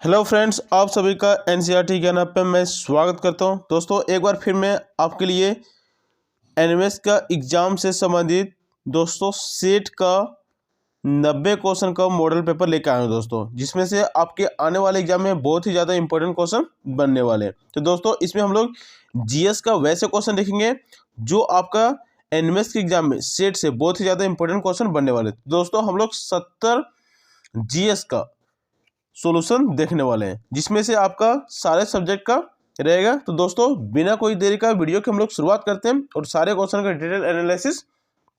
Hello friends, आप सभी का एनसीईआरटी ज्ञान ऐप पे मैं स्वागत करता हूं। दोस्तों एक बार फिर मैं आपके लिए एनएमएस का एग्ज़ाम से संबंधित दोस्तों सेट का 90 क्वेश्चन का मॉडल पेपर लेकर आया हूं दोस्तों, जिसमें से आपके आने वाले एग्जाम में बहुत ही ज़्यादा इंपॉर्टेंट क्वेश्चन बनने वाले हैं। तो दोस्तों इसमें हम लोग जीएस का वैसे क्वेश्चन देखेंगे जो आपका एनएमएस के एग्जाम में सेट से बहुत ही ज़्यादा इंपॉर्टेंट क्वेश्चन बनने वाले हैं। दोस्तों हम लोग 70 जीएस का सॉल्यूशन देखने वाले हैं, जिसमें से आपका सारे सब्जेक्ट का रहेगा। तो दोस्तों बिना कोई देरी का वीडियो की हम लोग शुरुआत करते हैं और सारे क्वेश्चन का डिटेल एनालिसिस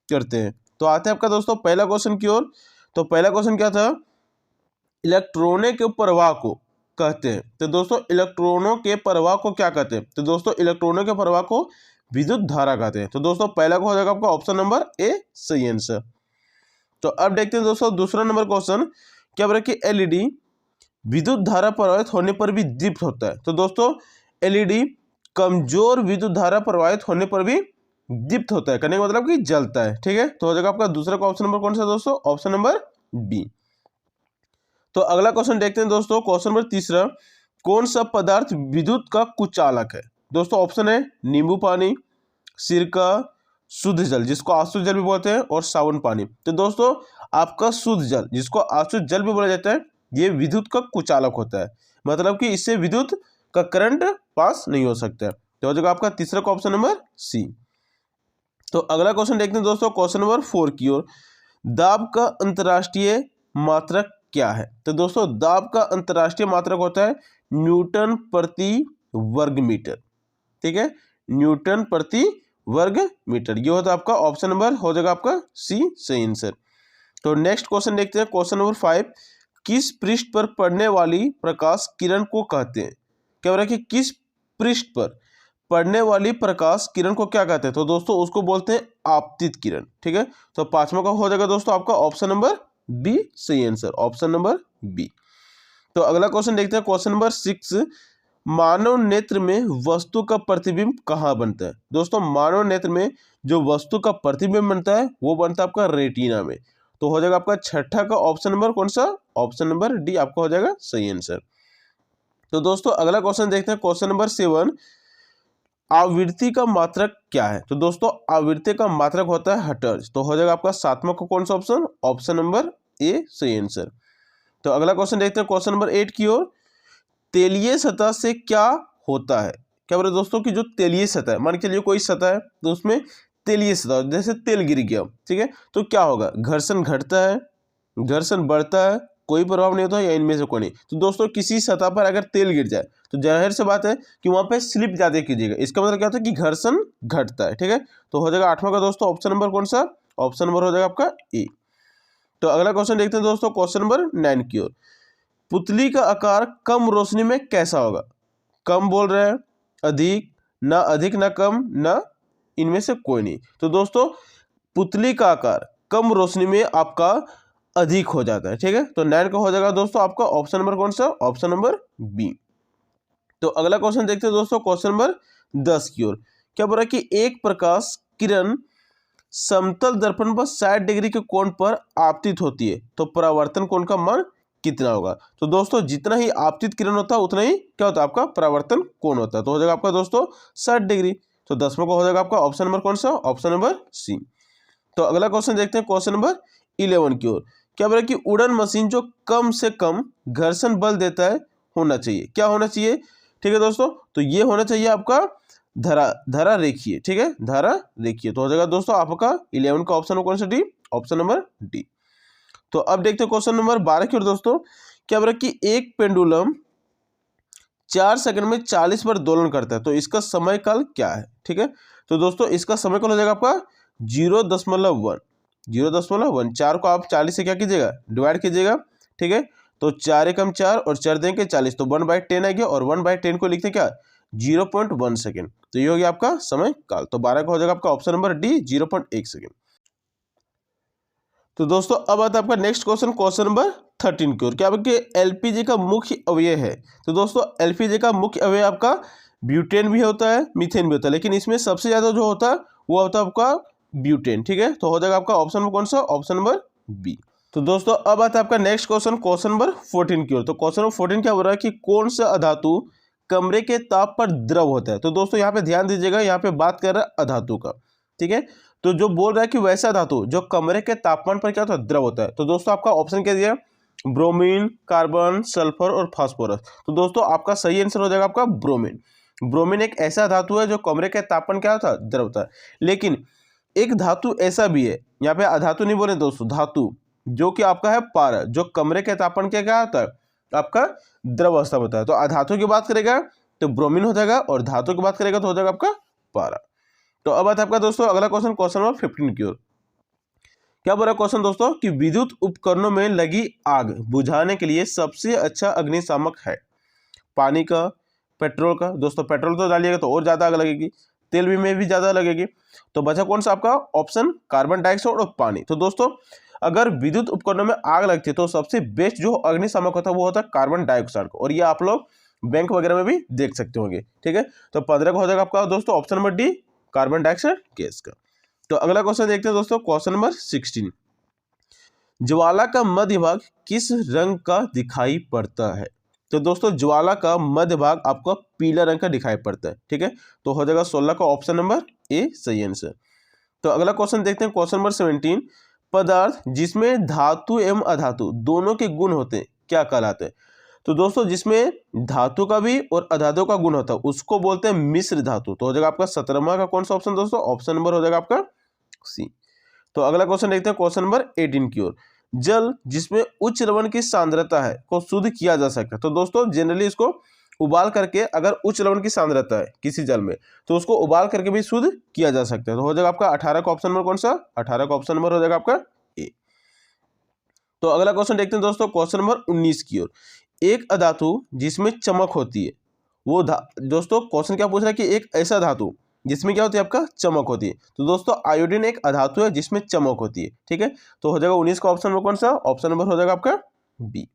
करते हैं। तो आते हैं आपका दोस्तों पहला क्वेश्चन की ओर। तो पहला क्वेश्चन क्या था? इलेक्ट्रॉनों के प्रवाह को कहते हैं। तो दोस्तों इलेक्ट्रॉनों के प्रवाह को क्या कहते हैं? तो दोस्तों इलेक्ट्रॉनों के प्रवाह को विद्युत धारा कहते हैं। तो दोस्तों पहला को हो जाएगा आपका ऑप्शन नंबर ए सही आंसर। तो अब देखते हैं दोस्तों दूसरा नंबर क्वेश्चन क्या बोला कि एलईडी विद्युत धारा प्रवाहित होने पर भी दीप्त होता है। तो दोस्तों एलईडी कमजोर विद्युत धारा प्रवाहित होने पर भी दीप्त होता है, कहने का मतलब कि जलता है। ठीक है, तो हो जाएगा आपका दूसरा का ऑप्शन नंबर कौन सा दोस्तों? Option number B. तो अगला क्वेश्चन देखते हैं दोस्तों, क्वेश्चन नंबर तीसरा, कौन सा पदार्थ विद्युत का कुचालक है? दोस्तों ऑप्शन है नींबू पानी, सिरका, शुद्ध जल जिसको आशुद्ध जल भी बोलते हैं, और साबुन पानी। तो दोस्तों आपका शुद्ध जल जिसको आशुद्ध जल भी बोला जाता है, ये विद्युत का कुचालक होता है, मतलब कि इससे विद्युत का करंट पास नहीं हो सकता है। तो हो जाएगा आपका तीसरा का ऑप्शन नंबर सी। तो अगला क्वेश्चन देखते हैं दोस्तों, क्वेश्चन नंबर 4 की ओर, दाब का अंतर्राष्ट्रीय मात्रक क्या है? तो दोस्तों दाब का अंतर्राष्ट्रीय मात्रक होता है न्यूटन प्रति वर्ग मीटर। ठीक है, न्यूटन प्रति वर्ग मीटर, ये होता है आपका ऑप्शन नंबर हो जाएगा आपका सी सही आंसर। तो नेक्स्ट क्वेश्चन देखते हैं, क्वेश्चन नंबर 5, किस पृष्ठ पर पड़ने वाली प्रकाश किरण को कहते हैं? क्या हो रहा है कि किस पृष्ठ पर पड़ने वाली प्रकाश किरण को क्या कहते हैं? तो दोस्तों उसको बोलते हैं आपतित किरण। ठीक है, तो पांचवा का हो जाएगा दोस्तों आपका ऑप्शन नंबर बी सही आंसर, ऑप्शन नंबर बी। तो अगला क्वेश्चन देखते हैं, क्वेश्चन नंबर 6, मानव नेत्र में वस्तु का प्रतिबिंब कहाँ बनता है? दोस्तों मानव नेत्र में जो वस्तु का प्रतिबिंब बनता है वो बनता है आपका रेटिना में। तो हो जाएगा आपका छठा का ऑप्शन नंबर कौन सा? ऑप्शन नंबर डी आपका हो जाएगा सही आंसर। तो दोस्तों अगला क्वेश्चन देखते हैं, क्वेश्चन नंबर 7, आवृत्ति का मात्रक क्या है? तो दोस्तों आवृत्ति का मात्रक होता है हर्ट्ज। तो हो जाएगा आपका सातवां का कौन सा ऑप्शन? ऑप्शन नंबर ए सही आंसर। तो अगला क्वेश्चन देखते हैं, क्वेश्चन नंबर 8 की ओर, तेलीय सतह से क्या होता है? क्या बोले दोस्तों कि जो तेलीय सतह है, मान के चलिए कोई सतह है तो उसमें तेलीय सतह जैसे तेल गिर गया, ठीक है, तो क्या होगा? घर्षण घटता है, घर्षण बढ़ता है, कोई प्रभाव नहीं होता है, या इनमें से कोई नहीं। तो दोस्तों किसी सतह पर अगर तेल गिर जाए तो जाहिर सी बात है कि वहां पे स्लिप ज्यादा कीजिएगा, इसका मतलब क्या होता है कि घर्षण घटता है। ठीक है, तो हो जाएगा आठवां का दोस्तों ऑप्शन नंबर कौन सा? ऑप्शन नंबर हो जाएगा आपका ए। तो अगला क्वेश्चन देखते हैं दोस्तों, क्वेश्चन नंबर 9 की ओर, पुतली का आकार कम रोशनी में कैसा होगा? कम बोल रहे हैं, अधिक ना कम ना इनमें से कोई नहीं। तो दोस्तों पुतली का आकार कम रोशनी में आपका अधिक हो जाता है। ठीक है, तो 9 का हो जाएगा दोस्तों आपका ऑप्शन नंबर कौन सा? Option number B. तो अगला क्वेश्चन देखते हैं दोस्तों, क्वेश्चन नंबर 10 की ओर, क्या बोल रहा है कि एक प्रकाश किरण समतल दर्पण पर 60 डिग्री के कोण पर आपतित होती है, तो परावर्तन कोण का मान कितना होगा? तो दोस्तों जितना ही आपतित किरण होता है उतना ही क्या होता है आपका परावर्तन कोण होता है। तो हो जाएगा आपका दोस्तों 60 डिग्री। तो 10वां को हो जाएगा आपका ऑप्शन नंबर कौन सा? Option number C. तो अगला क्वेश्चन देखते हैं, क्वेश्चन नंबर 11 की ओर, क्या बोला कि उड़न मशीन जो कम से कम घर्षण बल देता है होना चाहिए, क्या होना चाहिए? ठीक है दोस्तों, तो ये होना चाहिए आपका धारा रेखीय। ठीक है, धारा रेखीय। तो हो जाएगा दोस्तों आपका 11 का ऑप्शन कौन सा? D, option number D. तो अब देखते हैं क्वेश्चन नंबर 12 की ओर दोस्तों, क्या बोला कि एक पेंडुलम 4 सेकंड में 40 बार दोलन करता है, तो इसका समय काल क्या है? ठीक है, तो दोस्तों इसका समय काल हो जाएगा आपका 0.1। 0.1, 4 को आप 40 से क्या कीजिएगा? डिवाइड कीजिएगा। ठीक है, तो 4 एकम 4 और 4 देंगे 40, तो 1/10 आ गया, और 1/10 को लिखते क्या? 0.1 सेकेंड। तो ये हो गया आपका समय काल। तो 12 का हो जाएगा आपका ऑप्शन नंबर डी, 0.1 सेकेंड। तो दोस्तों अब आता है आपका नेक्स्ट क्वेश्चन, क्वेश्चन नंबर 13 की ओर, क्या आपके एलपीजी का मुख्य अवयव है? तो दोस्तों एलपीजी का मुख्य अवयव आपका ब्यूटेन भी होता है, मीथेन भी होता है, लेकिन इसमें सबसे ज्यादा जो होता है वो होता है आपका ब्यूटेन। ठीक है, तो हो जाएगा आपका ऑप्शन नंबर कौन सा? Option number B. तो दोस्तों अब आता है आपका नेक्स्ट क्वेश्चन, क्वेश्चन नंबर 14 की ओर। तो क्वेश्चन नंबर 14 क्या बोल रहा है कि कौन सा अधातु कमरे के ताप पर द्रव होता है। तो दोस्तों यहाँ पे ध्यान दीजिएगा, यहाँ पे बात कर रहा है अधातु का, ठीक है। तो जो बोल रहा है कि वैसा धातु जो कमरे के तापमान पर क्या होता है, द्रव होता है। तो दोस्तों आपका ऑप्शन क्या दिया, ब्रोमीन, कार्बन, सल्फर और फास्फोरस। तो दोस्तों आपका सही आंसर हो जाएगा आपका ब्रोमीन। ब्रोमीन एक ऐसा धातु है जो कमरे के तापमान क्या होता है, द्रव होता है। लेकिन एक धातु ऐसा भी है, यहाँ पे अधातु नहीं बोले दोस्तों, धातु जो कि आपका है पारा, जो कमरे के तापमान के क्या होता है, आपका द्रव अवस्था में होता है। तो अधातु की बात करेगा तो ब्रोमीन हो जाएगा, और धातु की बात करेगा तो हो जाएगा आपका पारा। तो अब आता है आपका दोस्तों अगला क्वेश्चन, क्वेश्चन नंबर 15 की ओर। क्या बोला क्वेश्चन दोस्तों कि विद्युत उपकरणों में लगी आग बुझाने के लिए सबसे अच्छा अग्निशामक है, पानी का, पेट्रोल का। दोस्तों पेट्रोल तो डालिएगा तो और ज्यादा आग लगेगी, तेल में भी ज्यादा लगेगी। तो बचा कौन सा आपका ऑप्शन, कार्बन डाइऑक्साइड और पानी। तो दोस्तों अगर विद्युत उपकरणों में आग लगती है तो सबसे बेस्ट जो अग्निशामक होता है वो होता है कार्बन डाइऑक्साइड का, और ये आप लोग बैंक वगैरह में भी देख सकते होंगे, ठीक है। तो 15 का हो जाएगा आपका दोस्तों option number D, carbon dioxide gas का। तो अगला क्वेश्चन देखते हैं दोस्तों, क्वेश्चन नंबर 16। ज्वाला का मध्य भाग किस रंग का दिखाई पड़ता है। तो दोस्तों ज्वाला का मध्य भाग आपको पीला रंग का दिखाई पड़ता है, ठीक है। तो हो जाएगा 16 का ऑप्शन नंबर ए सही आंसर। तो अगला क्वेश्चन देखते हैं, क्वेश्चन नंबर 17। पदार्थ जिसमें धातु एवं अधातु दोनों के गुण होते हैं क्या कहलाते हैं। तो दोस्तों जिसमें धातु का भी और अधातु का गुण होता है उसको बोलते हैं मिश्र धातु। तो हो जाएगा आपका 17वां का कौन सा ऑप्शन दोस्तों, ऑप्शन नंबर हो जाएगा आपका सी। तो अगला क्वेश्चन देखते हैं, क्वेश्चन नंबर 18 की ओर। जल जिसमें उच्च लवण की सांद्रता है को शुद्ध किया जा सकता है। तो दोस्तों जनरली इसको उबाल करके, अगर उच्च लवण की सांद्रता है किसी जल में तो उसको उबाल करके भी शुद्ध किया जा सकता है। तो हो जाएगा आपका 18 का ऑप्शन नंबर कौन सा, 18 का ऑप्शन नंबर हो जाएगा आपका ए। तो अगला क्वेश्चन देखते हैं दोस्तों, क्वेश्चन नंबर 19 की ओर। एक अधातु जिसमें चमक होती है वो दोस्तों क्वेश्चन क्या पूछ रहा है कि एक ऐसा धातु जिसमें क्या होती है आपका चमक होती है। तो दोस्तों आयोडीन एक अधातु है जिसमें चमक होती है, ठीक है। तो हो जाएगा 19 का ऑप्शन नंबर कौन सा, ऑप्शन नंबर हो जाएगा आपका बी।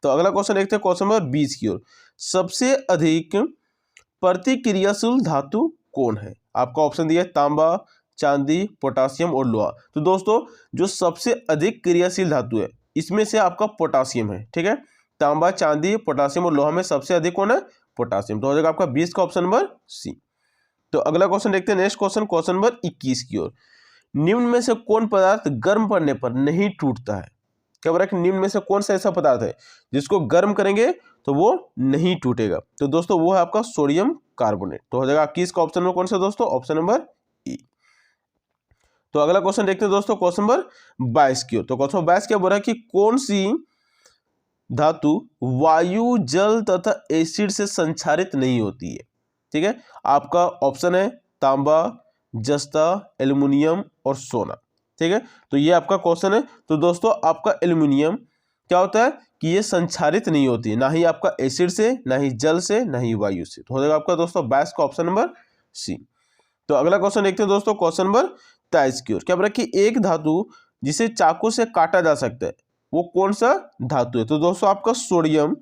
तो अगला क्वेश्चन देखते हैं, क्वेश्चन नंबर 20 की ओर। सबसे अधिक प्रतिक्रियाशील धातु कौन है। आपका ऑप्शन दिया है तांबा, चांदी, पोटासियम और लोहा। तो दोस्तों जो सबसे अधिक क्रियाशील धातु है इसमें से आपका पोटासियम है, ठीक है। तांबा, चांदी, पोटासियम और लोहा में सबसे अधिक कौन है, पोटासियम। तो हो जाएगा आपका 20 का ऑप्शन नंबर सी। तो अगला क्वेश्चन देखते हैं, नेक्स्ट क्वेश्चन, क्वेश्चन नंबर 21 की ओर। निम्न में से कौन पदार्थ गर्म पड़ने पर नहीं टूटता है। क्या बोल रहा है कि निम्न में से कौन सा ऐसा पदार्थ है जिसको गर्म करेंगे तो वो नहीं टूटेगा। तो दोस्तों वो है आपका सोडियम कार्बोनेट। तो हो जाएगा 21 का ऑप्शन नंबर कौन सा दोस्तों, ऑप्शन नंबर ई। तो अगला क्वेश्चन देखते हैं दोस्तों, क्वेश्चन नंबर 22 की ओर। तो क्वेश्चन 22 क्या बोल रहा है कि कौन सी धातु वायु, जल तथा एसिड से संचारित नहीं होती है, ठीक है। आपका ऑप्शन है तांबा, जस्ता, एल्युमिनियम और सोना, ठीक है। तो ये आपका क्वेश्चन है। तो दोस्तों आपका एल्युमिनियम क्या होता है कि ये संचारित नहीं होती है, ना ही आपका एसिड से, ना ही जल से, ना ही वायु से। तो हो जाएगा आपका दोस्तों 22 का ऑप्शन नंबर सी। तो अगला क्वेश्चन देखते हैं दोस्तों, क्वेश्चन नंबर 23 की ओर। क्या बोल रहा है कि एक धातु जिसे चाकू से काटा जा सकता है वो कौन सा धातु है। तो दोस्तों आपका सोडियम,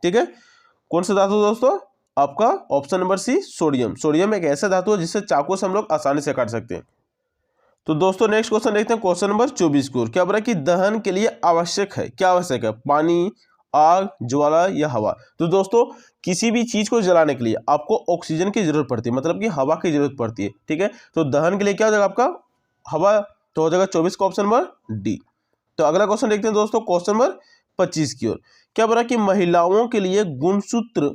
ठीक है। कौन सा धातु दोस्तों, आपका option number C sodium. Sodium एक ऐसा धातु है जिससे चाकू से हम लोग आसानी से काट सकते हैं। तो दोस्तों नेक्स्ट क्वेश्चन देखते हैं, क्वेश्चन नंबर 24 को। क्या बोल रहा है कि दहन के लिए आवश्यक है, क्या आवश्यक है, पानी, आग, ज्वाला या हवा। तो दोस्तों किसी भी चीज को जलाने के लिए आपको ऑक्सीजन की जरूरत पड़ती है, मतलब कि हवा की जरूरत पड़ती है, ठीक है। तो दहन के लिए क्या हो जाएगा आपका हवा। तो हो जाएगा 24 का ऑप्शन नंबर डी। तो अगला क्वेश्चन देखते हैं दोस्तों, क्वेश्चन नंबर 25 की ओर। क्या बोल रहा है कि महिलाओं के लिए गुणसूत्र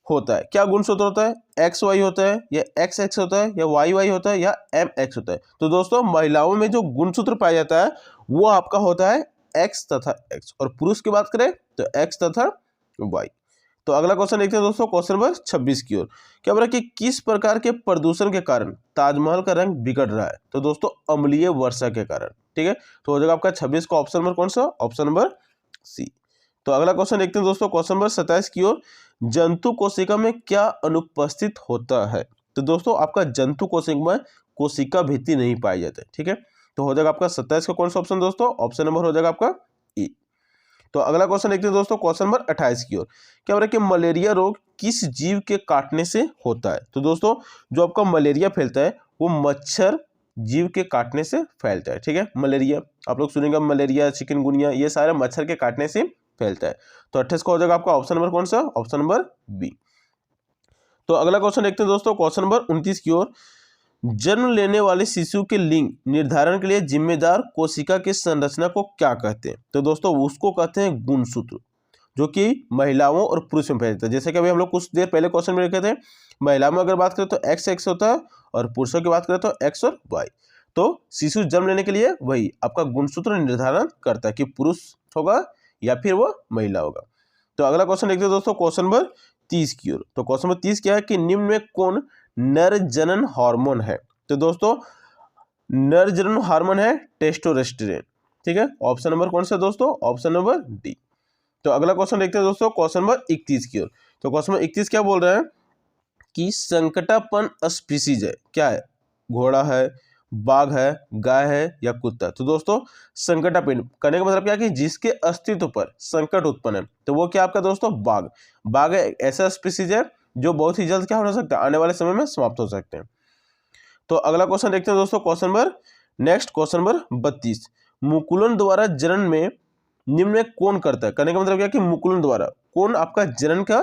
होता है, क्या गुणसूत्र होता है, एक्स वाई होता है या एक्स एक्स होता है या वाई वाई होता है या एम एक्स होता है। तो दोस्तों महिलाओं में जो गुणसूत्र पाया जाता है वो आपका होता है एक्स तथा एक्स, और पुरुष की बात करें तो एक्स तथा वाई। तो अगला क्वेश्चन देखते हैं दोस्तों, क्वेश्चन नंबर 26 की ओर। क्या बोला कि किस प्रकार के प्रदूषण के कारण ताजमहल का रंग बिगड़ रहा है। तो दोस्तों अम्लीय वर्षा के कारण, ठीक है। तो हो जाएगा आपका 26 का ऑप्शन नंबर कौन सा, ऑप्शन नंबर सी। तो अगला क्वेश्चन देखते हैं दोस्तों, क्वेश्चन नंबर 27 की ओर। जंतु कोशिका में क्या अनुपस्थित होता है। तो दोस्तों आपका जंतु कोशिका में कोशिका भित्ति नहीं पाई जाती, ठीक है। तो हो जाएगा आपका 27 का कौन सा ऑप्शन दोस्तों, ऑप्शन नंबर हो जाएगा आपका ई। तो अगला क्वेश्चन देखते हैं दोस्तों, क्वेश्चन नंबर 28 की ओर। क्या हो रहा है कि मलेरिया रोग किस जीव के काटने से होता है। तो दोस्तों जो आपका मलेरिया फैलता है वो मच्छर जीव के काटने से फैलता है। ठीक है, मलेरिया आप लोग सुनेंगे, मलेरिया, चिकनगुनिया, ये सारे मच्छर के काटने से फैलता है। तो 28 का हो जाएगा आपका ऑप्शन नंबर कौन सा, ऑप्शन नंबर बी। तो अगला क्वेश्चन देखते हैं दोस्तों, क्वेश्चन नंबर 29 की ओर। जन्म लेने वाले शिशु के लिंग निर्धारण के लिए जिम्मेदार कोशिका की संरचना को क्या कहते हैं? तो दोस्तों उसको कहते हैं गुणसूत्र, जो कि महिलाओं और पुरुष में पाया जाता है। जैसे कि अभी हम लोग कुछ देर पहले क्वेश्चन में लिखे थे, महिलाओं में अगर बात करें तो एक्स होता है और पुरुषों की बात करें तो एक्स और वाई। तो शिशु जन्म लेने के लिए वही आपका गुणसूत्र निर्धारण करता है कि पुरुष होगा या फिर वो महिला होगा। तो अगला क्वेश्चन देखते हैं दोस्तों, क्वेश्चन नंबर 30 की ओर। तो क्वेश्चन नंबर 30 क्या है कि निम्न में कौन नर जनन हार्मोन है? तो दोस्तों नर जनन हार्मोन है टेस्टोस्टेरोन। ठीक है, ऑप्शन नंबर कौन सा दोस्तों, ऑप्शन नंबर डी। तो अगला क्वेश्चन देखते हैं दोस्तों, क्वेश्चन नंबर 31 की ओर। तो क्वेश्चन नंबर 31 क्या बोल रहे हैं कि संकटापन स्पीसीज है, क्या है? घोड़ा है, बाघ है, गाय है या कुत्ता? तो दोस्तों संकटापन करने का मतलब क्या है कि जिसके अस्तित्व पर संकट उत्पन्न है, तो वो क्या आपका दोस्तों बाघ। बाघ एक ऐसा स्पीसीज है जो बहुत ही जल्द क्या हो सकता है, आने वाले समय में समाप्त हो सकते हैं। तो अगला क्वेश्चन देखते हैं दोस्तों, question number next, question number 32। मुकुलन द्वारा जनन में निम्न में कौन करता है? करने का मतलब क्या कि मुकुलन द्वारा कौन आपका जनन का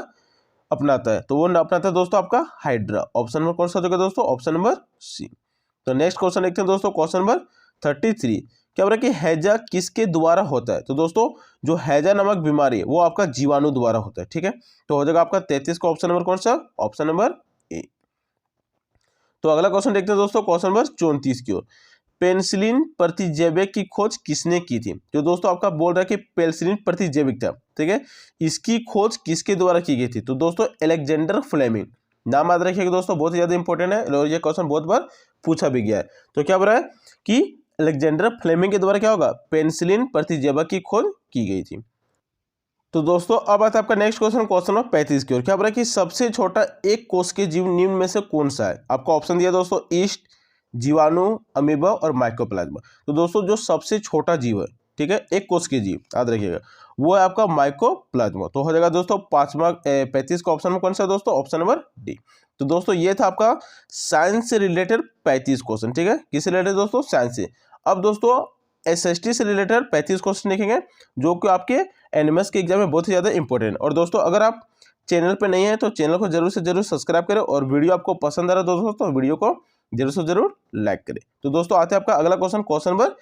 अपनाता है? तो वो अपनाता है दोस्तों आपका हाइड्रा। ऑप्शन नंबर कौन सा होगा दोस्तों, ऑप्शन नंबर सी। तो नेक्स्ट क्वेश्चन देखते हैं दोस्तों, क्वेश्चन नंबर 33। क्या बोल रहा है कि हैजा किसके द्वारा होता है? तो दोस्तों जो हैजा नामक बीमारी है वो आपका जीवाणु द्वारा होता है। ठीक है, तो हो जाएगा आपका 33 का ऑप्शन नंबर कौन सा, ऑप्शन नंबर ए। तो अगला क्वेश्चन देखते हैं दोस्तों, क्वेश्चन नंबर 34 की ओर। पेनिसिलिन प्रतिजैविक की खोज किसने की थी? जो दोस्तों आपका बोल रहा है कि पेनिसिलिन प्रतिजैविक था, ठीक है, इसकी खोज किसके द्वारा की गई थी? तो दोस्तों अलेक्जेंडर फ्लेमिंग। नाम याद रखिएगा दोस्तों, बहुत ही ज्यादा इंपॉर्टेंट है और ये क्वेश्चन बहुत बार पूछा भी गया है। तो क्या बोल रहा है कि अलेक्जेंडर फ्लेमिंग के द्वारा क्या होगा, पेनिसिलिन प्रतिजैविक की खोज की गई थी। तो दोस्तों अब आता है आपका नेक्स्ट क्वेश्चन, क्वेश्चन नंबर 35 की ओर। क्या बोल रहा है कि सबसे छोटा एक कोष के जीव निम्न में से कौन सा है? आपको ऑप्शन दिया दोस्तों, ईस्ट, जीवाणु, अमीबा और माइकोप्लाज्मा। तो दोस्तों जो सबसे छोटा जीव है, ठीक है, एक कोष के जीव याद रखिएगा, वो है आपका माइकोप्लाज्मा। तो हो जाएगा दोस्तों 35 का ऑप्शन में कौन सा है दोस्तों, ऑप्शन नंबर डी। तो दोस्तों ये था आपका साइंस से रिलेटेड 35 क्वेश्चन। ठीक है, किससे रिलेटेड दोस्तों, साइंस से। अब दोस्तों एसएसटी से रिलेटेड 35 क्वेश्चन देखेंगे जो कि आपके एनएमएस के एग्जाम में बहुत ही ज़्यादा इंपॉर्टेंट है। और दोस्तों अगर आप चैनल पे नहीं है तो चैनल को जरूर से जरूर सब्सक्राइब करें और वीडियो आपको पसंद आ रहा है दोस्तों तो वीडियो को जरूर से जरूर लाइक करें। तो दोस्तों आते हैं आपका अगला क्वेश्चन, क्वेश्चन नंबर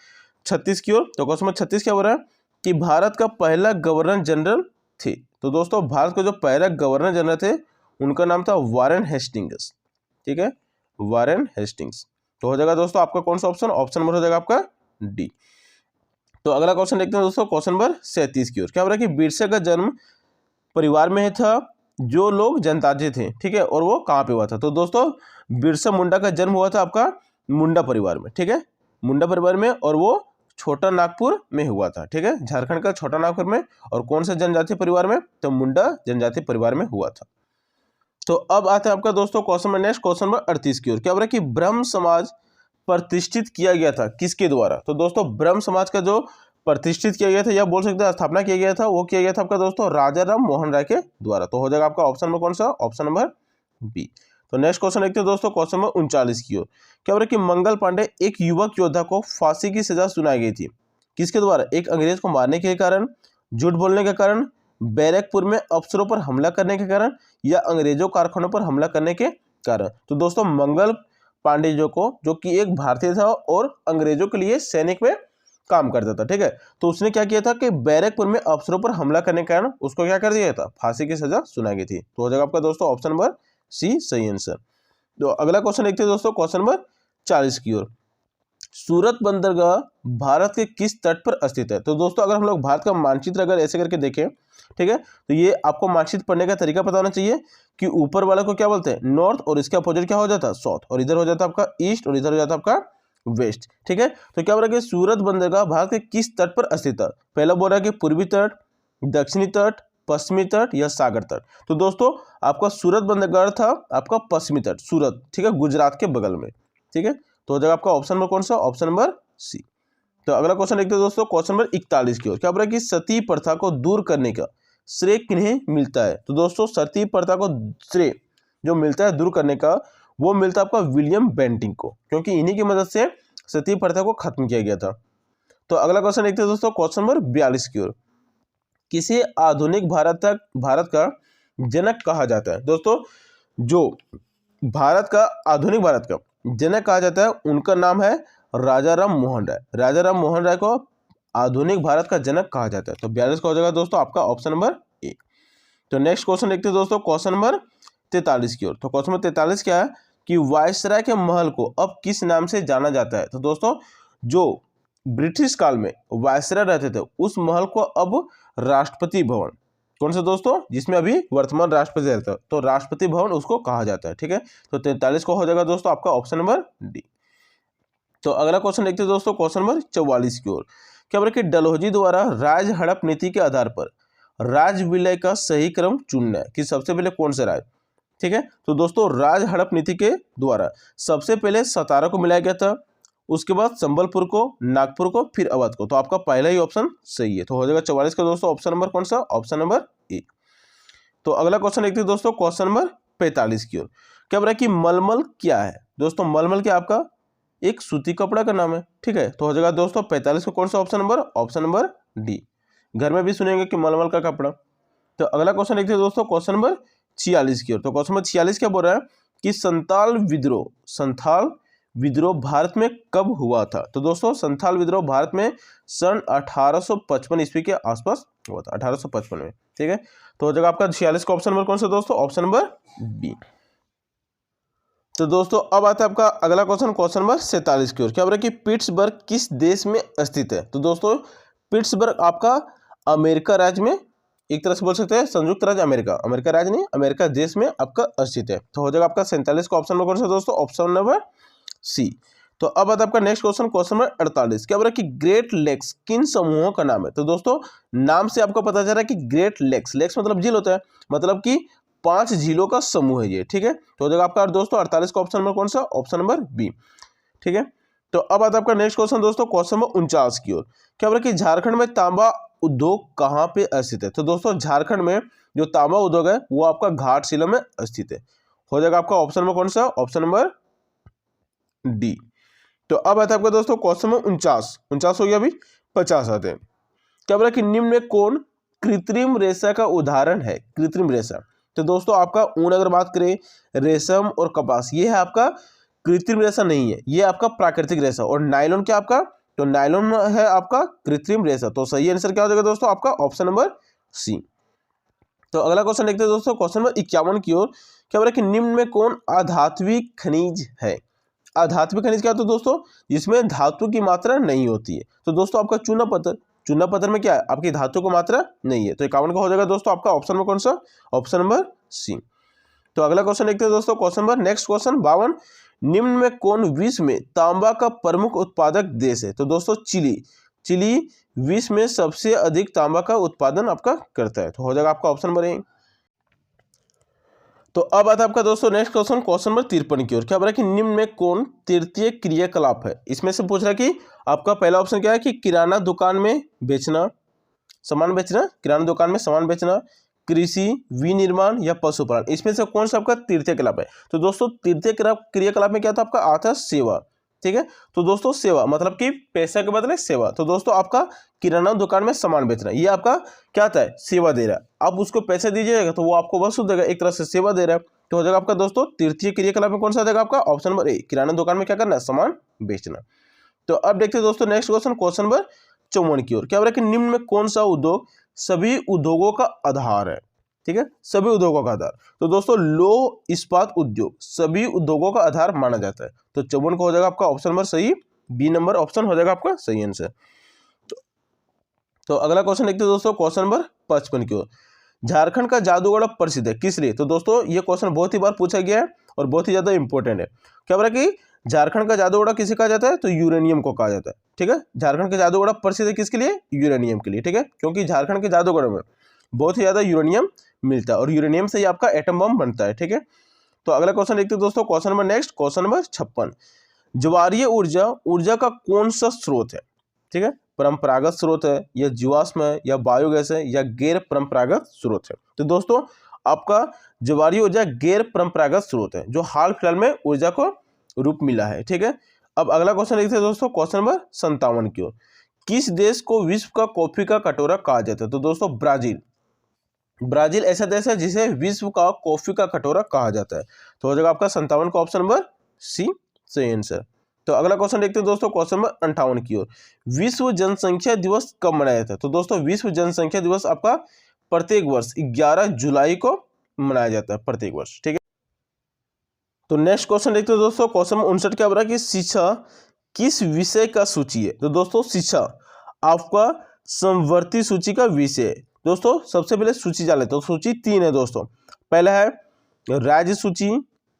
36 की ओर। तो क्वेश्चन नंबर 36 क्या हो रहा है कि भारत का पहला गवर्नर जनरल थे। तो दोस्तों भारत के जो पहला गवर्नर जनरल थे उनका नाम था वारेन हेस्टिंग्स। ठीक है, वारेन हेस्टिंग्स। तो हो जाएगा दोस्तों आपका कौन सा ऑप्शन, ऑप्शन नंबर हो जाएगा आपका डी। तो अगला क्वेश्चन देखते हैं दोस्तों, क्वेश्चन नंबर 37 की ओर। क्या हो रहा है कि बिरसा का जन्म परिवार में था जो लोग जनताजे थे, ठीक है, और वो कहाँ पे हुआ था? तो दोस्तों बिरसा मुंडा का जन्म हुआ था आपका मुंडा परिवार में। ठीक है, मुंडा परिवार में, और वो छोटा नागपुर में हुआ था। ठीक है, झारखंड का छोटा नागपुर में। और कौन से जनजाति परिवार में? तो मुंडा जनजाति परिवार में हुआ था। तो अब आता है आपका दोस्तों क्वेश्चन में नेक्स्ट, क्वेश्चन नंबर 38 की ओर। क्या हो रहा है कि ब्रह्म समाज प्रतिष्ठित किया गया था किसके द्वारा? तो दोस्तों ब्रह्म समाज का जो प्रतिष्ठित किया गया था या बोल सकते हैं स्थापना किया गया था, वो किया गया था आपका दोस्तों राजा राम मोहन राय के द्वारा। तो हो जाएगा आपका ऑप्शन नंबर कौन सा, ऑप्शन नंबर बी। तो नेक्स्ट क्वेश्चन देखते हैं दोस्तों, क्वेश्चन नंबर 39 की ओर। क्या हो रहा है कि मंगल पांडे एक युवक योद्धा को फांसी की सजा सुनाई गई थी किसके द्वारा? एक अंग्रेज को मारने के कारण, झूठ बोलने के कारण, बैरकपुर में अफसरों पर हमला करने के कारण, या अंग्रेजों कारखानों पर हमला करने के कारण। तो दोस्तों मंगल पांडे जो कि एक भारतीय था और अंग्रेजों के लिए सैनिक में काम करता था। ठीक है, तो उसने क्या किया था कि बैरकपुर में अफसरों पर हमला करने के कारण उसको क्या कर दिया था, फांसी की सजा सुनाई गई थी। तो हो जाएगा आपका दोस्तों ऑप्शन नंबर सी सही आंसर। तो अगला क्वेश्चन देखते हैं दोस्तों, क्वेश्चन नंबर 40 की ओर। सूरत बंदरगाह भारत के किस तट पर स्थित है? तो दोस्तों अगर हम लोग भारत का मानचित्र अगर ऐसे करके देखें, ठीक है, तो ये आपको मानचित्र पढ़ने का तरीका पता होना चाहिए कि ऊपर वाला को क्या बोलते हैं, नॉर्थ, और इसका अपोजिट क्या हो जाता है, साउथ, और इधर हो जाता है आपका ईस्ट, और इधर हो जाता है आपका वेस्ट। ठीक है, तो क्या बोल रहा है कि सूरत बंदरगाह भारत के किस तट पर स्थित है? पहला बोल रहा है कि पूर्वी तट, दक्षिणी तट, पश्चिमी तट या सागर तट। तो दोस्तों आपका सूरत बंदरगाह था आपका पश्चिमी तट, सूरत, ठीक है, गुजरात के बगल में। ठीक है, तो हो जाएगा आपका ऑप्शन नंबर कौन सा, ऑप्शन नंबर सी। तो अगला क्वेश्चन देखते हैं दोस्तों, क्वेश्चन नंबर 41 की ओर। क्या बोल रहा है कि सती प्रथा को दूर करने का श्रेय किन्हें मिलता है? तो दोस्तों सती प्रथा को श्रेय जो मिलता है दूर करने का, वो मिलता आपका विलियम बेंटिंक को, क्योंकि इन्हीं की मदद से सती प्रथा को खत्म किया गया था। तो अगला क्वेश्चन देखते हैं दोस्तों, क्वेश्चन नंबर 42 की ओर। किसे आधुनिक भारत का जनक कहा जाता है? दोस्तों जो आधुनिक भारत का जनक कहा जाता है उनका नाम है राजा राम मोहन राय। राजा राम मोहन राय को आधुनिक भारत का जनक कहा जाता है। तो 42 का हो जाएगा दोस्तों आपका ऑप्शन नंबर ए। तो नेक्स्ट क्वेश्चन देखते हैं दोस्तों, क्वेश्चन नंबर 43 की ओर। तो क्वेश्चन नंबर 43 क्या है कि वायसराय के महल को अब किस नाम से जाना जाता है? तो दोस्तों जो ब्रिटिश काल में वायसराय रहते थे उस महल को अब राष्ट्रपति भवन, कौन सा दोस्तों, जिसमें अभी वर्तमान राष्ट्रपति रहता है, तो राष्ट्रपति भवन उसको कहा जाता है। ठीक है, तो 43 को हो जाएगा दोस्तों आपका ऑप्शन नंबर डी। तो अगला क्वेश्चन देखते हैं दोस्तों, क्वेश्चन नंबर 44 की ओर। क्या बोला कि डलहौजी द्वारा राज हड़प नीति के आधार पर राज विलय का सही क्रम चुनना है कि सबसे पहले कौन सा राज? ठीक है, तो दोस्तों राज हड़प नीति के द्वारा सबसे पहले सतारा को मिलाया गया था, उसके बाद संबलपुर को, नागपुर को, फिर अवध को। तो आपका पहला ही ऑप्शन सही है। तो हो जाएगा 44 का दोस्तों ऑप्शन नंबर कौन सा? Option number A. तो अगला क्वेश्चन देखते हैं दोस्तों, क्वेश्चन नंबर 45 की ओर। क्या बोला कि मलमल क्या है? दोस्तों मलमल क्या आपका एक सूती कपड़ा का नाम है। ठीक है, तो हो जाएगा दोस्तों 45 को कौन सा option number? Option number D. घर में भी सुनेंगे कि मलमल का कपड़ा। तो अगला क्वेश्चन देखते हैं दोस्तों, क्वेश्चन नंबर 46 की ओर। तो क्वेश्चन नंबर 46 क्या बोल रहा है कि संथाल विद्रोह भारत में कब हुआ था? तो दोस्तों संथाल विद्रोह भारत में सन 1855 ईस्वी के आसपास हुआ था, 1855 में। ठीक है, तो हो जाएगा आपका 46 का ऑप्शन नंबर कौन सा दोस्तों? Option number B. तो दोस्तों अब आता है आपका अगला क्वेश्चन, क्वेश्चन नंबर 47 की ओर। क्या बोल रहा है कि पिट्सबर्ग किस देश में स्थित है? तो दोस्तों पिट्सबर्ग आपका अमेरिका राज्य में, एक तरह से बोल सकते हैं संयुक्त राज्य अमेरिका, अमेरिका राज्य नहीं, अमेरिका देश में आपका स्थित है। तो हो जाएगा आपका 47 का ऑप्शन नंबर कौन सा दोस्तों? Option number C. तो अब आता है आपका नेक्स्ट क्वेश्चन, क्वेश्चन नंबर 48। क्या बोल रहा है कि ग्रेट लेक्स किन समूहों का नाम है? तो दोस्तों नाम से आपको पता चल रहा है कि ग्रेट लेक्स, लेक्स मतलब झील होता है, मतलब कि 5 झीलों का समूह है ये। ठीक है, तो हो जाएगा आपका दोस्तों 48 का ऑप्शन नंबर कौन सा? Option number B. ठीक है, तो अब आता है आपका नेक्स्ट क्वेश्चन दोस्तों, क्वेश्चन नंबर 49 की ओर। क्या बोल रहा है कि झारखंड में तांबा उद्योग कहाँ पे स्थित है? तो दोस्तों झारखंड में जो तांबा उद्योग है वो आपका घाटशिला में स्थित है। हो जाएगा आपका ऑप्शन नंबर कौन सा? Option number D. तो अब आता है आपका दोस्तों क्वेश्चन नंबर 49 हो गया, अभी 50 आते हैं। क्या बोला कि निम्न में कौन कृत्रिम रेशा का उदाहरण है? कृत्रिम रेशा, तो दोस्तों आपका ऊन अगर बात करें, रेशम और कपास, ये है आपका कृत्रिम रेशा नहीं है, ये आपका प्राकृतिक रेशा। और नायलॉन क्या आपका? तो नायलॉन है आपका कृत्रिम रेशा। तो सही आंसर क्या हो जाएगा दोस्तों? आपका ऑप्शन नंबर सी। तो अगला क्वेश्चन देखते हैं दोस्तों, क्वेश्चन नंबर 51 की ओर। क्या बोला कि निम्न में कौन आधात्विक खनिज है? आधात्विक खनिज क्या होता है दोस्तों? जिसमें धातु की मात्रा नहीं होती है। तो दोस्तों आपका चूना पत्थर, चूना पत्थर में क्या है? आपकी धातु की मात्रा नहीं है। तो 51 का हो जाएगा दोस्तों आपका ऑप्शन नंबर कौन सा? Option number C. तो अगला क्वेश्चन देखते हैं दोस्तों, क्वेश्चन नंबर नेक्स्ट क्वेश्चन 52। निम्न में कौन विश्व में तांबा का प्रमुख उत्पादक देश है? तो दोस्तों चिली विश्व में सबसे अधिक तांबा का उत्पादन आपका करता है। तो हो जाएगा आपका ऑप्शन नंबर ए। तो अब आता है आपका दोस्तों नेक्स्ट क्वेश्चन, क्वेश्चन नंबर 53 की ओर। क्या बोला कि निम्न में कौन तृतीय क्रियाकलाप है? इसमें से पूछ रहा है कि आपका पहला ऑप्शन क्या है कि किराना दुकान में बेचना, सामान बेचना, किराना दुकान में सामान बेचना, कृषि, विनिर्माण या पशुपालन। इसमें से कौन सा आपका तृतीय क्रियाकलाप है? तो दोस्तों तृतीय क्रियाकलाप में क्या था आपका? आता है सेवा। ठीक है, तो दोस्तों सेवा मतलब कि पैसा के बदले सेवा। तो दोस्तों आपका किराना दुकान में सामान बेचना, ये आपका क्या आता है? सेवा दे रहा है। आप उसको पैसे दीजिएगा तो वो आपको वस्तु देगा, एक तरह से सेवा दे रहा है। तो हो जाएगा आपका दोस्तों तृतीय क्रियाकलाप में कौन सा आ जाएगा आपका? ऑप्शन नंबर ए, किराना दुकान में क्या करना है? सामान बेचना। तो अब देखते हैं दोस्तों नेक्स्ट क्वेश्चन, क्वेश्चन नंबर 54 की ओर। क्या बोला कि निम्न में कौन सा उद्योग सभी उद्योगों का आधार है? ठीक है, सभी उद्योगों का आधार। तो दोस्तों लौह इस्पात उद्योग सभी उद्योगों का आधार माना जाता है। तो 54 का हो जाएगा आपका ऑप्शन नंबर सही, बी नंबर ऑप्शन हो जाएगा आपका सही आंसर। तो अगला क्वेश्चन देखते हैं दोस्तों, क्वेश्चन नंबर 55 की ओर। झारखंड का जादूगढ़ प्रसिद्ध है किस लिए? तो दोस्तों ये क्वेश्चन बहुत ही बार पूछा गया है और बहुत ही ज्यादा इंपॉर्टेंट है। क्या बोला कि झारखंड का जादूगढ़ किसे कहा जाता है? तो यूरेनियम को कहा जाता है। ठीक है, झारखंड का जादूगढ़ प्रसिद्ध है किसके लिए? यूरेनियम के लिए। ठीक है, क्योंकि झारखंड के जादूगढ़ में बहुत ही ज्यादा यूरेनियम मिलता है और यूरेनियम से ही आपका एटम बम बनता है। ठीक है, तो अगला क्वेश्चन देखते हैं दोस्तों, question number next, question number 56। ज्वारीय ऊर्जा का कौन सा स्रोत है? ठीक है, परंपरागत स्रोत है या जीवाश्म है या बायोगैस है या गैर परंपरागत स्रोत है? तो दोस्तों आपका ज्वारीय ऊर्जा गैर परंपरागत स्रोत है जो हाल फिलहाल में ऊर्जा को रूप मिला है। ठीक है, अब अगला क्वेश्चन देखते हैं दोस्तों, क्वेश्चन नंबर 57 की ओर। किस देश को विश्व का कॉफी का कटोरा कहा जाता है? तो दोस्तों ब्राजील। ब्राजील ऐसा देश है जिसे विश्व का कॉफी का कटोरा कहा जाता है। तो हो जाएगा आपका 57 का ऑप्शन नंबर सी सही आंसर। तो अगला क्वेश्चन देखते हैं दोस्तों, क्वेश्चन नंबर 58 की ओर। विश्व जनसंख्या दिवस कब मनाया जाता है? तो दोस्तों विश्व जनसंख्या दिवस आपका प्रत्येक वर्ष 11 जुलाई को मनाया जाता है, प्रत्येक वर्ष। ठीक है, तो नेक्स्ट क्वेश्चन देखते हैं दोस्तों, क्वेश्चन 59 क्या बोला कि शिक्षा किस विषय का सूची है? तो दोस्तों शिक्षा आपका समवर्ती सूची का विषय है। दोस्तों सबसे पहले सूची जान लेते हैं। तो सूची 3 है दोस्तों। पहला है राज्य सूची,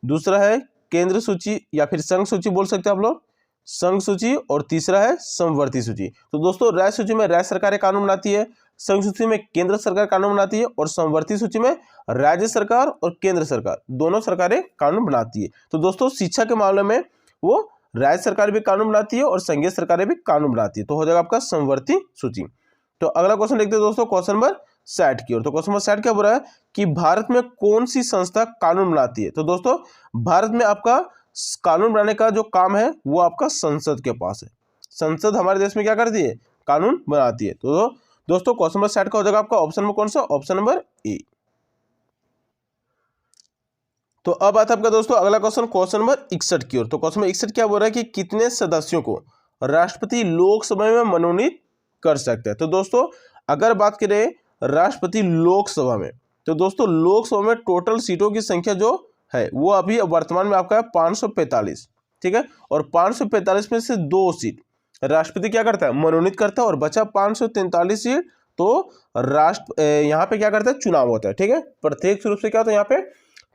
दूसरा है केंद्र सूची या फिर संघ सूची बोल सकते हैं आप लोग, संघ सूची, और तीसरा है समवर्ती सूची। तो दोस्तों राज्य सूची में राज्य सरकारें कानून बनाती है, संघ सूची में केंद्र सरकार कानून बनाती है, और समवर्ती सूची में राज्य सरकार और केंद्र सरकार दोनों सरकारें कानून बनाती है। तो दोस्तों शिक्षा के मामले में वो राज्य सरकार भी कानून बनाती है और संघीय सरकारें भी कानून बनाती है। तो हो जाएगा आपका समवर्ती सूची। तो अगला क्वेश्चन देखते हैं दोस्तों, क्वेश्चन नंबर 60 की ओर। तो क्वेश्चन नंबर 60 क्या बोल रहा है कि भारत में कौन सी संस्था कानून बनाती है? तो दोस्तों भारत में आपका कानून बनाने का जो काम है वो आपका संसद के पास है। संसद हमारे देश में क्या करती है? कानून बनाती है। तो दोस्तों क्वेश्चन नंबर 60 का हो जाएगा आपका ऑप्शन नंबर कौन सा? Option number A. तो अब आता है आपका दोस्तों अगला क्वेश्चन, क्वेश्चन नंबर 61 की ओर। तो क्वेश्चन नंबर 61 क्या बोल रहा है कि कितने सदस्यों को राष्ट्रपति लोकसभा में मनोनीत कर सकता है? तो दोस्तों अगर बात करें राष्ट्रपति लोकसभा में, तो दोस्तों लोकसभा में टोटल सीटों की संख्या जो है वो अभी वर्तमान में आपका है 545। ठीक है, और 545 में से 2 सीट राष्ट्रपति क्या करता है? मनोनीत करता है, और बचा 543 सीट तो राष्ट्र यहाँ पे क्या करता है? चुनाव होता है। ठीक है, प्रत्यक्ष रूप से क्या होता है? यहाँ पे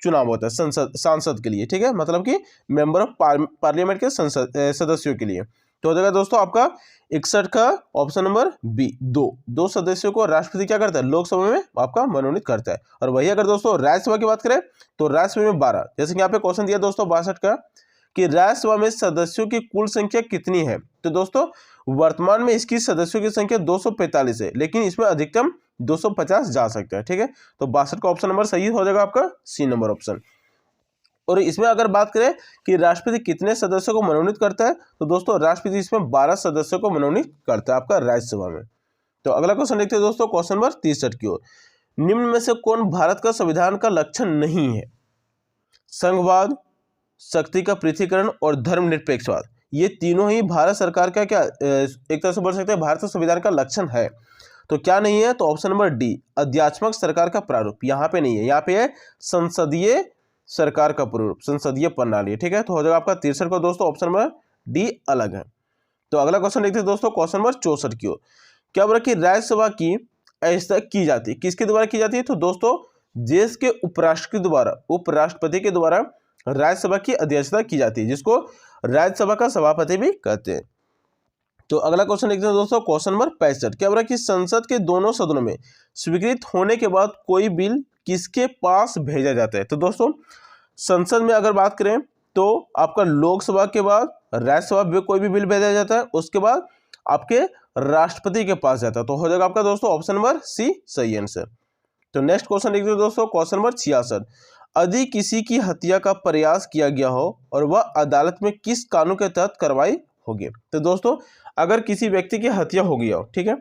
चुनाव होता है संसद सांसद के लिए। ठीक है, मतलब कि मेंबर ऑफ पार्लियामेंट के संसद सदस्यों के लिए। तो हो जाएगा दोस्तों आपका 61 का ऑप्शन नंबर बी, दो सदस्यों को राष्ट्रपति क्या करता है? लोकसभा में आपका मनोनीत करता है। और वही अगर दोस्तों राज्यसभा की बात करें तो राज्यसभा में 12, जैसे कि यहाँ पे क्वेश्चन दिया दोस्तों 62 का कि राज्यसभा में सदस्यों की कुल संख्या कितनी है? तो दोस्तों वर्तमान में इसकी सदस्यों की संख्या 245 है, लेकिन इसमें अधिकतम 250 जा सकता है। ठीक है, तो 62 का ऑप्शन नंबर सही हो जाएगा आपका सी नंबर ऑप्शन। और इसमें अगर बात करें कि राष्ट्रपति कितने सदस्यों को मनोनीत करता है, तो दोस्तों राष्ट्रपति इसमें 12 सदस्यों को मनोनीत करता है आपका राज्यसभा में। तो अगला क्वेश्चन देखते हैं दोस्तों, क्वेश्चन नंबर 63 की ओर। निम्न में से कौन भारत का संविधान का लक्षण नहीं है? संघवाद, शक्ति का पृथकीकरण और धर्मनिरपेक्षवाद, ये तीनों ही भारत सरकार का क्या एक तरह से बोल सकते हैं भारत संविधान का लक्षण है। तो क्या नहीं है? तो ऑप्शन नंबर डी, अध्यात्मक सरकार का प्रारूप, यहाँ पे नहीं है, यहाँ पे है संसदीय सरकार का प्रारूप, संसदीय प्रणाली। ठीक है, तो हो जाएगा आपका 63 को दोस्तों ऑप्शन नंबर डी अलग है। तो अगला क्वेश्चन देखते हैं दोस्तों, क्वेश्चन नंबर 64 की ओर। क्या बोला कि राज्यसभा की ऐसा की जाती है, किसके द्वारा की जाती है? तो दोस्तों देश के उपराष्ट्रपति द्वारा, उपराष्ट्रपति के द्वारा राज्यसभा की अध्यक्षता की जाती है, जिसको राज्यसभा का सभापति भी कहते हैं। तो अगला क्वेश्चन देखते हैं दोस्तों, क्वेश्चन नंबर 65। क्या बोला कि संसद के दोनों सदनों में स्वीकृत होने के बाद कोई बिल किसके पास भेजा जाता है? तो दोस्तों संसद में अगर बात करें तो आपका लोकसभा के बाद राज्यसभा में कोई भी बिल भेजा जाता है, उसके बाद आपके राष्ट्रपति के पास जाता है। तो हो जाएगा आपका दोस्तों ऑप्शन नंबर सी सही आंसर। तो नेक्स्ट क्वेश्चन देखते हैं दोस्तों, क्वेश्चन नंबर 66। यदि किसी की हत्या का प्रयास किया गया हो और वह अदालत में किस कानून के तहत कार्रवाई होगी? तो दोस्तों अगर किसी व्यक्ति की हत्या हो गया हो, ठीक है,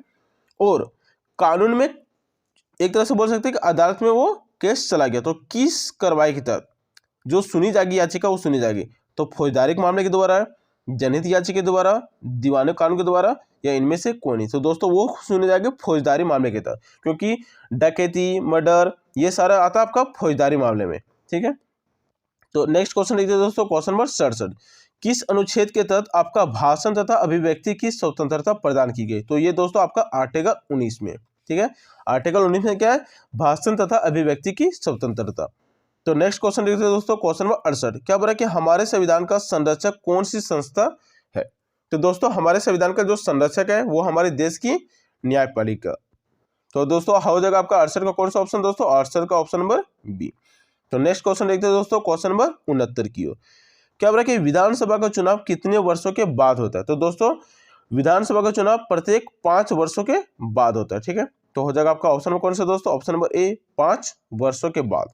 और कानून में एक तरह से बोल सकते हैं कि अदालत में वो केस चला गया, तो किस कार्रवाई के तहत जो सुनी जाएगी याचिका वो सुनी जाएगी? तो फौजदारी मामले के द्वारा, जनहित याचिका के द्वारा, दीवानी कानून के द्वारा, या इनमें से कोई नहीं? तो दोस्तों वो सुनी जाएगी फौजदारी मामले के तहत, क्योंकि डकैती, मर्डर ये सारा आता है आपका फौजदारी मामले में। ठीक है, तो नेक्स्ट क्वेश्चन देखते हैं दोस्तों, क्वेश्चन नंबर 67। किस अनुच्छेद के तहत आपका भाषण तथा अभिव्यक्ति की स्वतंत्रता प्रदान की गई? तो ये दोस्तों आपका आर्टिकल 19 में। ठीक है, आर्टिकल 19 में क्या है? भाषण तथा अभिव्यक्ति की स्वतंत्रता। तो नेक्स्ट क्वेश्चन देखते हैं दोस्तों, क्वेश्चन नंबर 68। क्या बोला कि हमारे संविधान का संरक्षक कौन सी संस्था है? तो दोस्तों हमारे संविधान का जो संरक्षक है वो हमारे देश की न्यायपालिका। तो दोस्तों हो जाएगा आपका 68 का कौन सा ऑप्शन? दोस्तों 68 का ऑप्शन नंबर बी। तो नेक्स्ट क्वेश्चन देखते हैं दोस्तों, क्वेश्चन नंबर 69 की ओर। क्या बोला कि विधानसभा का चुनाव कितने वर्षों के बाद होता है? तो दोस्तों विधानसभा का चुनाव प्रत्येक 5 वर्षों के बाद होता है। ठीक है, तो हो जाएगा आपका ऑप्शन नंबर कौन सा दोस्तों, ऑप्शन नंबर ए 5 वर्षों के बाद।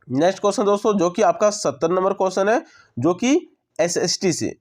नेक्स्ट क्वेश्चन दोस्तों जो कि आपका 70 नंबर क्वेश्चन है, जो कि एसएसटी से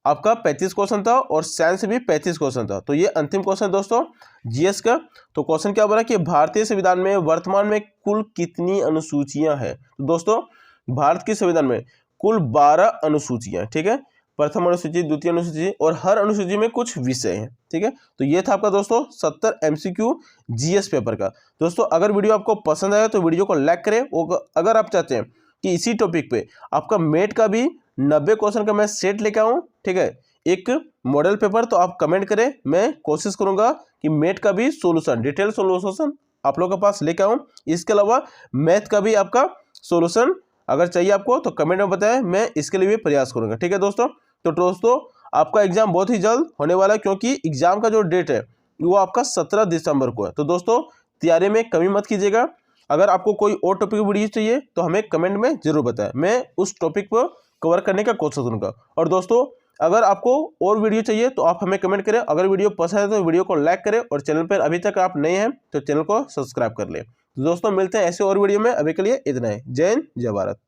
आपका 35 क्वेश्चन था और साइंस से भी 35 क्वेश्चन था। तो ये अंतिम क्वेश्चन है दोस्तों जीएस का। तो क्वेश्चन क्या बोल रहा है कि भारतीय संविधान में वर्तमान में कुल कितनी अनुसूचियां हैं। तो दोस्तों भारत के संविधान में कुल 12 अनुसूचियां, ठीक है, प्रथम अनुसूची, द्वितीय अनुसूची और हर अनुसूची में कुछ विषय हैं, ठीक है। तो ये था आपका दोस्तों 70 एमसीक्यू जीएस पेपर का। दोस्तों अगर वीडियो आपको पसंद आया तो वीडियो को लाइक करें, और अगर आप चाहते हैं कि इसी टॉपिक पे आपका मेट का भी 90 क्वेश्चन का मैं सेट लेके आऊँ, ठीक है, एक मॉडल पेपर, तो आप कमेंट करें, मैं कोशिश करूंगा कि मेट का भी सोल्यूशन, डिटेल सोल्यूशन आप लोगों के पास लेके आऊँ। इसके अलावा मैथ का भी आपका सोल्यूशन अगर चाहिए आपको तो कमेंट में बताएं, मैं इसके लिए भी प्रयास करूंगा, ठीक है दोस्तों। तो दोस्तों आपका एग्जाम बहुत ही जल्द होने वाला है, क्योंकि एग्जाम का जो डेट है वो आपका 17 दिसंबर को है। तो दोस्तों तैयारी में कमी मत कीजिएगा। अगर आपको कोई और टॉपिक वीडियो चाहिए तो हमें कमेंट में जरूर बताएं, मैं उस टॉपिक पर कवर करने का कोशिश करूंगा। और दोस्तों अगर आपको और वीडियो चाहिए तो आप हमें कमेंट करें। अगर वीडियो पसंद है तो वीडियो को लाइक करें, और चैनल पर अभी तक आप नए हैं तो चैनल को सब्सक्राइब कर लें। तो दोस्तों मिलते हैं ऐसे और वीडियो में, अभी के लिए इतना ही। जय हिंद, जय भारत।